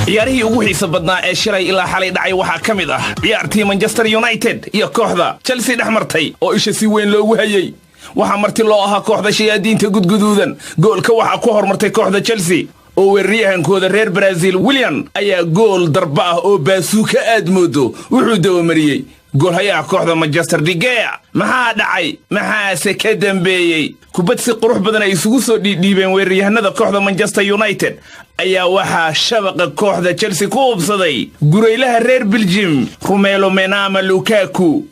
ciyaarihii ugu xiiso badnaa ee shilay ilaa xalay dhacay waxaa ka mid ah ciyaartii Manchester United iyo kooxda Chelsea dhexmartay oo isha si weyn loogu hayay waxaa marti loo ahaa kooxda shayaadiinta gudguduudan goolka waxaa ku hormartay kooxda Chelsea oo weeraryahankooda reer Brazil Willian ayaa gool darba ah oo baasuuka aad moodo wuxuu dawamariyay goolhayaha kooxda Manchester De Gea maxaa dhacay maxaase ka dambeeyay kubad si qurux badan ay isugu soo dhiibeen weeraryahanada kooxda Manchester United ayaa waxaa shabaqa kooxda Chelsea ku hubsaday guraylaha reer Belgium Romelu Lukaku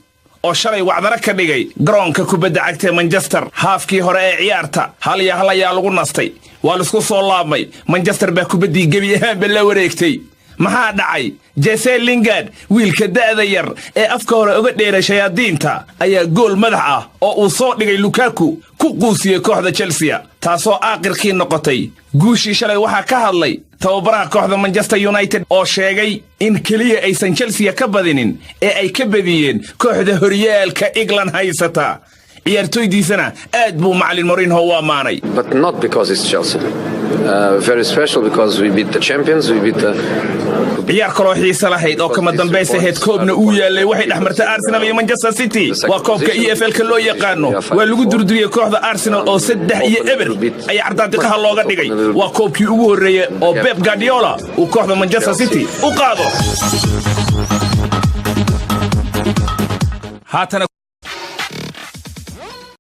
oo shalay wacdara ka dhigay garoonka kubadda cagta Manchester haafkii hore ee ciyaarta hal ayaa lagu nastay waa la isku soo laabmay Manchester baa kubaddii gebi ahaanba la wareegtay maxaa dhacay Jesse Lingard wiilka da'da yar ee afka hore uga dheeray shayaadiinta ayaa gool madax ah oo uu soo dhigay Lukaku ku quusiyay kooxda Chelsea taasoo aakhirkii noqotay guushii shalay waxaa ka hadlay tababaraha kooxda Manchester United oo sheegay in kaliya aysan Chelsea ka badinin ee ay ka badiyeen kooxda horyaalka England haysata ciyaartoydiisana aad buu macallin Mourinho u amaanay but not because it's Chelsea very special because we beat the champions we beat the ciyaar kaloo xiiso lahayd oo kama dambaysa head koobna uu yaalay waxay dhexmartay Arsenal iyo Manchester City waa koobka EFL-ka loo yaqaano waa lagu durduriyay kooxda Arsenal oo 3-0 ay ardaadiqaha looga dhigay waa koobkii ugu horeeyay oo Pep Guardiola uu kooxda Manchester City u qaado